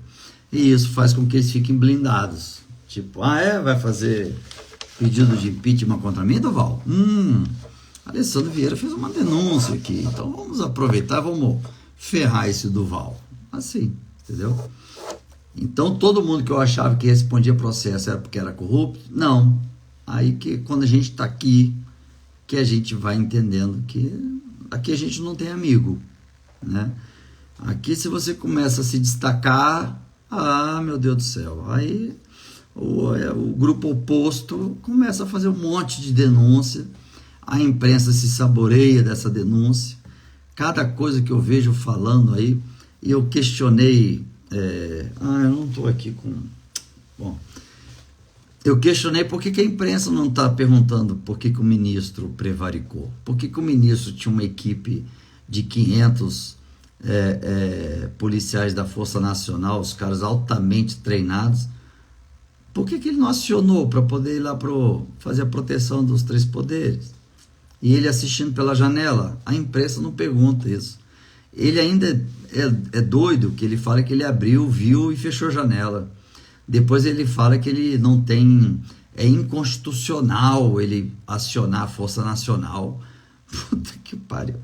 E isso faz com que eles fiquem blindados. Tipo, vai fazer pedido de impeachment contra mim, Duval? Alessandro Vieira fez uma denúncia aqui. Então vamos aproveitar, vamos ferrar esse Duval. Assim, entendeu? Então, todo mundo que eu achava que respondia processo era porque era corrupto? Não. Aí que quando a gente está aqui, que a gente vai entendendo que aqui a gente não tem amigo, né? Aqui se você começa a se destacar, meu Deus do céu, aí o grupo oposto começa a fazer um monte de denúncia, a imprensa se saboreia dessa denúncia, cada coisa que eu vejo falando aí, e eu questionei... eu não estou aqui com... Bom, eu questionei por que a imprensa não está perguntando por que o ministro prevaricou. Por que o ministro tinha uma equipe de 500 policiais da Força Nacional, os caras altamente treinados. Por que ele não acionou para poder ir lá fazer a proteção dos 3 poderes? E ele assistindo pela janela? A imprensa não pergunta isso. Ele ainda é doido, que ele fala que ele abriu, viu e fechou a janela. Depois ele fala que ele não tem... É inconstitucional ele acionar a Força Nacional. Puta que pariu.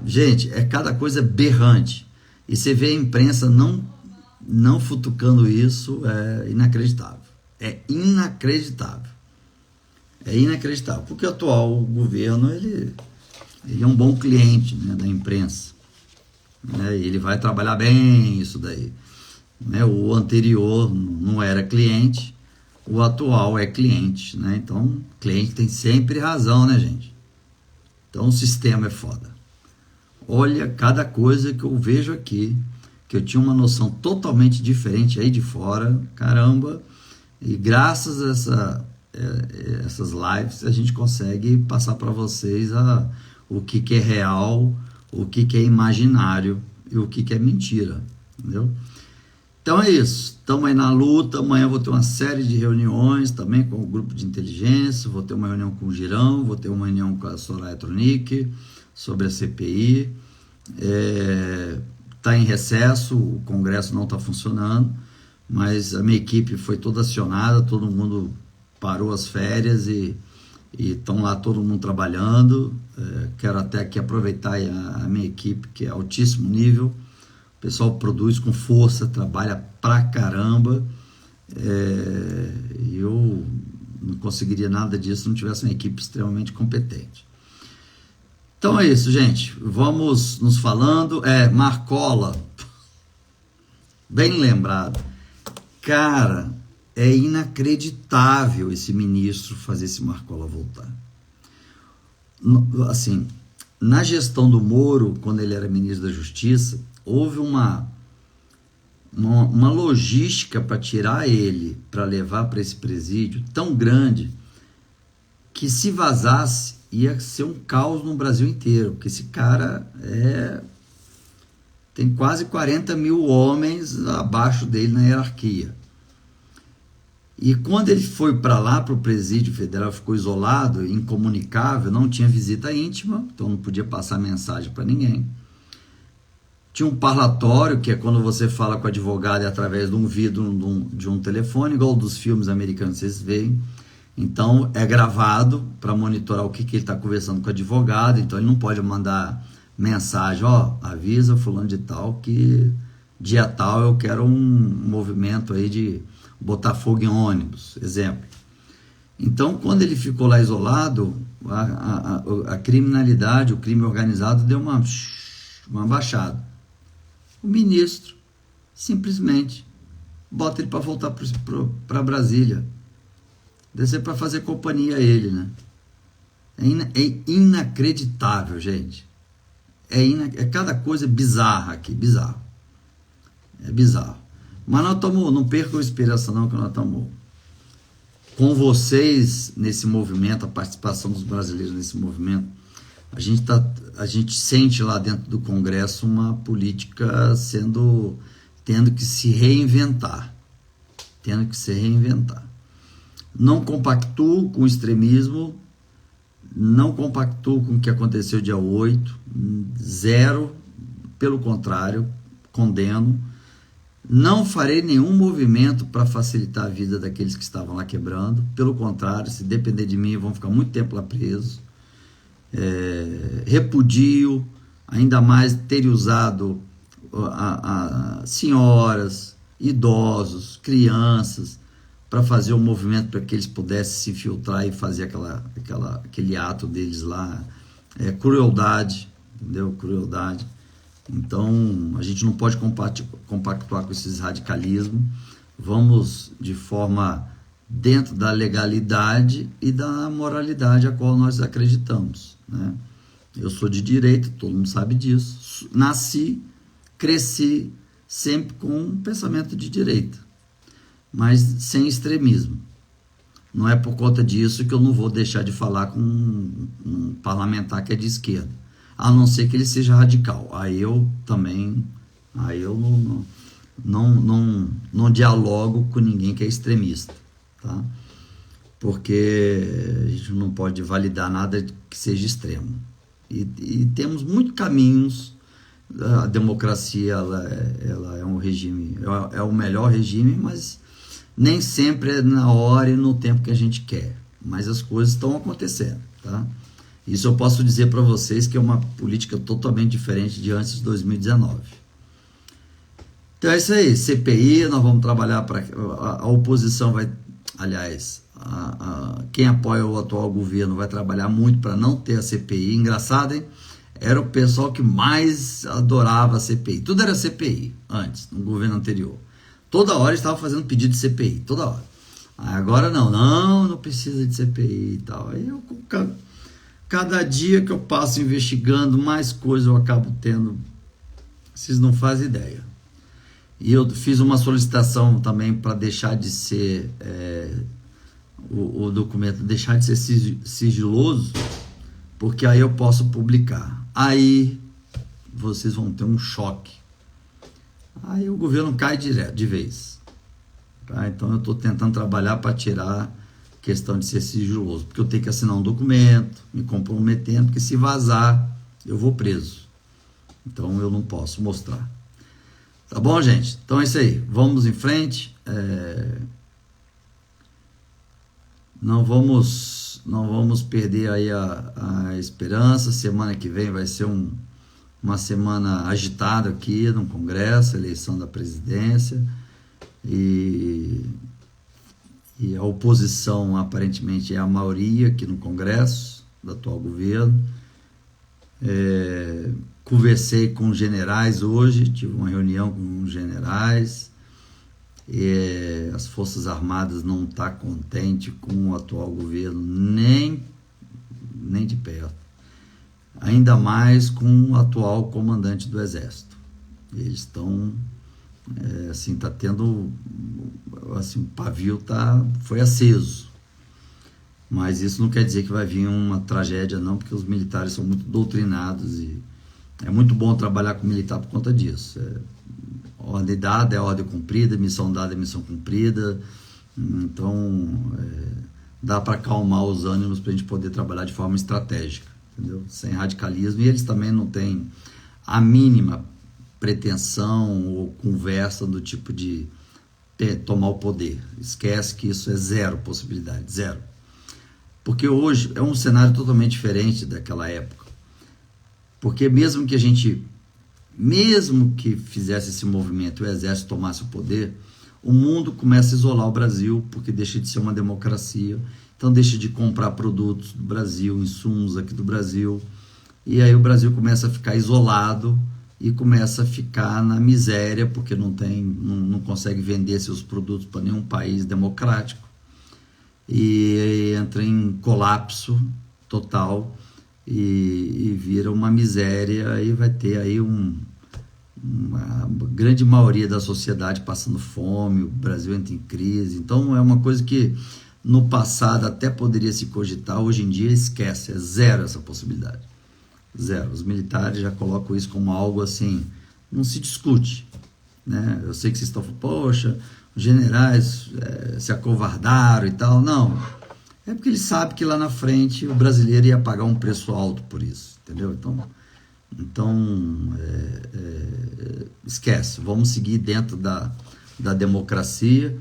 Gente, é cada coisa berrante. E você vê a imprensa não futucando isso, é inacreditável. É inacreditável. É inacreditável. Porque o atual governo, ele é um bom cliente, né, da imprensa. Ele vai trabalhar bem isso daí. O anterior não era cliente, o atual é cliente, né? Então, cliente tem sempre razão, né, gente? Então, o sistema é foda. Olha, cada coisa que eu vejo aqui, que eu tinha uma noção totalmente diferente aí de fora, caramba, e graças a essas lives a gente consegue passar para vocês o que é real, o que é imaginário e o que é mentira, entendeu? Então é isso, estamos aí na luta. Amanhã eu vou ter uma série de reuniões também com o grupo de inteligência, vou ter uma reunião com o Girão, vou ter uma reunião com a Soraya Tronic sobre a CPI. Está em recesso, o Congresso não está funcionando, mas a minha equipe foi toda acionada, todo mundo parou as férias e estão lá todo mundo trabalhando. Quero até aqui aproveitar a minha equipe, que é altíssimo nível. O pessoal produz com força, trabalha pra caramba. Eu não conseguiria nada disso se não tivesse uma equipe extremamente competente. Então é isso, gente. Vamos nos falando. Marcola. Bem lembrado. Cara, é inacreditável esse ministro fazer esse Marcola voltar. Assim, na gestão do Moro, quando ele era ministro da Justiça, houve uma logística para tirar ele, para levar para esse presídio tão grande, que se vazasse, ia ser um caos no Brasil inteiro, porque esse cara tem quase 40 mil homens abaixo dele na hierarquia. E quando ele foi para lá, para o presídio federal, ficou isolado, incomunicável, não tinha visita íntima, então não podia passar mensagem para ninguém. Tinha um parlatório, que é quando você fala com o advogado através de um vidro de um telefone, igual dos filmes americanos vocês veem. Então é gravado para monitorar o que ele está conversando com o advogado, então ele não pode mandar mensagem, avisa fulano de tal que dia tal eu quero um movimento aí de botar fogo em ônibus, exemplo. Então, quando ele ficou lá isolado, a criminalidade, o crime organizado deu uma baixada. O ministro simplesmente bota ele para voltar para Brasília. Descer para fazer companhia a ele, né? É inacreditável, gente. É cada coisa bizarra aqui, bizarro. É bizarro. Mas nós estamos, não percam a inspiração não, que nós estamos com vocês nesse movimento, a participação dos brasileiros nesse movimento. A gente sente lá dentro do Congresso uma política tendo que se reinventar. Não compactuo com o extremismo, não compactuo com o que aconteceu dia 8, zero, pelo contrário, condeno. Não farei nenhum movimento para facilitar a vida daqueles que estavam lá quebrando. Pelo contrário, se depender de mim, vão ficar muito tempo lá presos. Repudio, ainda mais ter usado senhoras, idosos, crianças, para fazer um movimento para que eles pudessem se infiltrar e fazer aquele ato deles lá. Crueldade, entendeu? Crueldade. Então, a gente não pode compactuar com esses radicalismos. Vamos de forma dentro da legalidade e da moralidade a qual nós acreditamos, né? Eu sou de direita, todo mundo sabe disso. Nasci, cresci sempre com um pensamento de direita, mas sem extremismo. Não é por conta disso que eu não vou deixar de falar com um parlamentar que é de esquerda, a não ser que ele seja radical. Aí eu não dialogo com ninguém que é extremista, tá? Porque a gente não pode validar nada que seja extremo. E temos muitos caminhos. A democracia ela é um regime, é o melhor regime, mas nem sempre é na hora e no tempo que a gente quer. Mas as coisas estão acontecendo, tá? Isso eu posso dizer para vocês que é uma política totalmente diferente de antes de 2019. Então é isso aí, CPI, nós vamos trabalhar para... A oposição vai... Aliás, quem apoia o atual governo vai trabalhar muito para não ter a CPI. Engraçado, hein? Era o pessoal que mais adorava a CPI. Tudo era CPI antes, no governo anterior. Toda hora estava fazendo pedido de CPI, toda hora. Agora não precisa de CPI e tal. Aí cada dia que eu passo investigando, mais coisas eu acabo tendo. Vocês não fazem ideia. E eu fiz uma solicitação também para deixar de ser o documento, deixar de ser sigiloso, porque aí eu posso publicar. Aí vocês vão ter um choque. Aí o governo cai de vez. Tá? Então eu estou tentando trabalhar para tirar a questão de ser sigiloso, porque eu tenho que assinar um documento, me comprometendo, porque se vazar, eu vou preso. Então eu não posso mostrar. Tá bom, gente? Então é isso aí. Vamos em frente. Não vamos perder aí a esperança. Semana que vem vai ser uma semana agitada aqui no Congresso, eleição da presidência. E a oposição aparentemente é a maioria aqui no Congresso do atual governo. Conversei com generais hoje, tive uma reunião com generais. As Forças Armadas não estão contentes com o atual governo, nem de perto. Ainda mais com o atual comandante do Exército. Eles estão, tá tendo, assim, o pavio foi aceso. Mas isso não quer dizer que vai vir uma tragédia, não, porque os militares são muito doutrinados e é muito bom trabalhar com militar por conta disso. Ordem dada é ordem cumprida, missão dada é missão cumprida. Então, dá para acalmar os ânimos para a gente poder trabalhar de forma estratégica, entendeu? Sem radicalismo. E eles também não têm a mínima pretensão ou conversa do tipo de tomar o poder. Esquece que isso é zero possibilidade, zero. Porque hoje é um cenário totalmente diferente daquela época. Porque mesmo que fizesse esse movimento, o exército tomasse o poder, o mundo começa a isolar o Brasil, porque deixa de ser uma democracia, então deixa de comprar produtos do Brasil, insumos aqui do Brasil, e aí o Brasil começa a ficar isolado e começa a ficar na miséria, porque não consegue vender seus produtos para nenhum país democrático, e entra em colapso total e vira uma miséria, e vai ter aí uma grande maioria da sociedade passando fome, o Brasil entra em crise. Então é uma coisa que no passado até poderia se cogitar, hoje em dia esquece, é zero essa possibilidade, zero. Os militares já colocam isso como algo assim, não se discute, né? Eu sei que vocês estão falando, poxa, os generais se acovardaram e tal. Não, é porque eles sabem que lá na frente o brasileiro ia pagar um preço alto por isso, entendeu? Então esquece, vamos seguir dentro da democracia,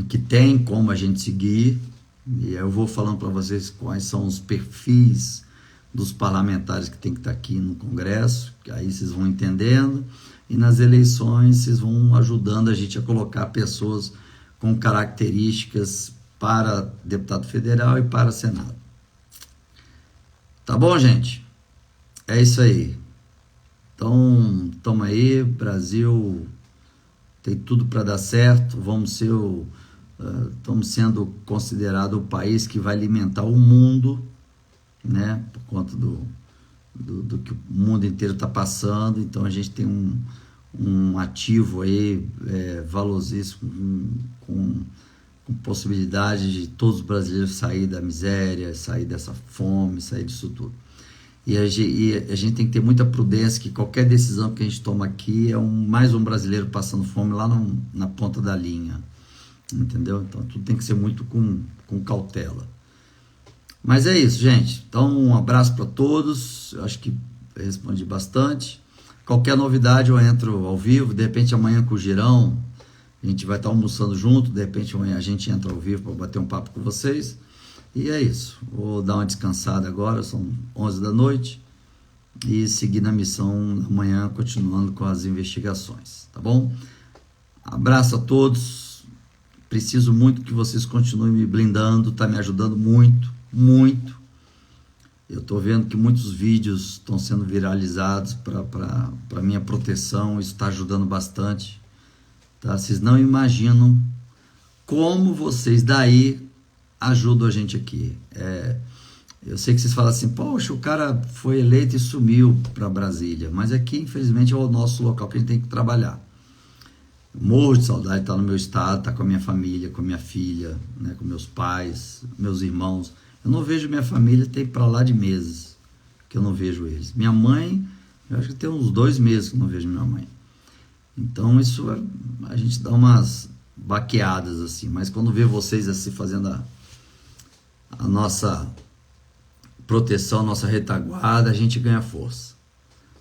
que tem como a gente seguir, e eu vou falando para vocês quais são os perfis dos parlamentares que tem que estar aqui no Congresso, que aí vocês vão entendendo, e nas eleições vocês vão ajudando a gente a colocar pessoas com características para deputado federal e para Senado. Tá bom, gente? É isso aí. Então, estamos aí, Brasil tem tudo para dar certo, estamos sendo considerado o país que vai alimentar o mundo, né? Por conta do que o mundo inteiro está passando. Então a gente tem um ativo aí valiosíssimo, com possibilidade de todos os brasileiros sair da miséria, sair dessa fome, sair disso tudo. E a gente tem que ter muita prudência, que qualquer decisão que a gente toma aqui é mais um brasileiro passando fome lá na ponta da linha, entendeu? Então tudo tem que ser muito com cautela. Mas é isso, gente. Então um abraço para todos. Eu acho que eu respondi bastante. Qualquer novidade eu entro ao vivo, de repente amanhã com o Girão, a gente vai estar almoçando junto, de repente amanhã a gente entra ao vivo para bater um papo com vocês. E é isso, vou dar uma descansada agora, são 11 da noite, e seguir na missão amanhã, continuando com as investigações, tá bom? Abraço a todos, preciso muito que vocês continuem me blindando, tá me ajudando muito, muito. Eu tô vendo que muitos vídeos estão sendo viralizados para minha proteção, isso está ajudando bastante, tá? Vocês não imaginam como vocês daí ajudam a gente aqui. Eu sei que vocês falam assim, poxa, o cara foi eleito e sumiu para Brasília, mas aqui, infelizmente, é o nosso local que a gente tem que trabalhar. Morro de saudade de estar no meu estado, estar com a minha família, com a minha filha, né, com meus pais, meus irmãos. Eu não vejo minha família, tem para lá de meses que eu não vejo eles. Minha mãe, eu acho que tem uns 2 meses que eu não vejo minha mãe. Então, isso a gente dá umas baqueadas assim, mas quando vê vocês assim fazendo a nossa proteção, a nossa retaguarda, a gente ganha força,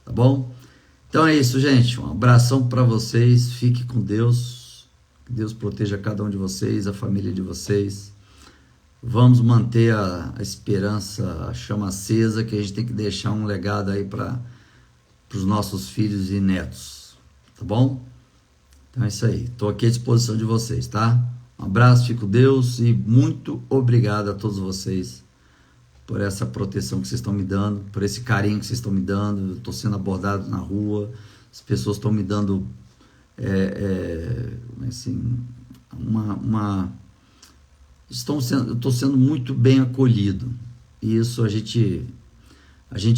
tá bom? Então é isso, gente, um abração para vocês, fique com Deus, que Deus proteja cada um de vocês, a família de vocês. Vamos manter a esperança, a chama acesa, que a gente tem que deixar um legado aí para os nossos filhos e netos, tá bom? Então é isso aí, estou aqui à disposição de vocês, tá? Um abraço, fique com Deus e muito obrigado a todos vocês por essa proteção que vocês estão me dando, por esse carinho que vocês estão me dando. Eu estou sendo abordado na rua, as pessoas estão me dando assim, eu estou sendo muito bem acolhido, e isso a gente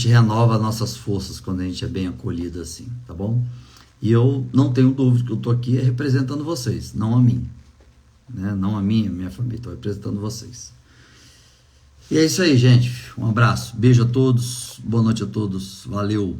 renova nossas forças quando a gente é bem acolhido assim, tá bom? E eu não tenho dúvida que eu estou aqui representando vocês, não a mim, né? Não a mim, a minha família, estou representando vocês. E é isso aí, gente. Um abraço. Beijo a todos. Boa noite a todos. Valeu.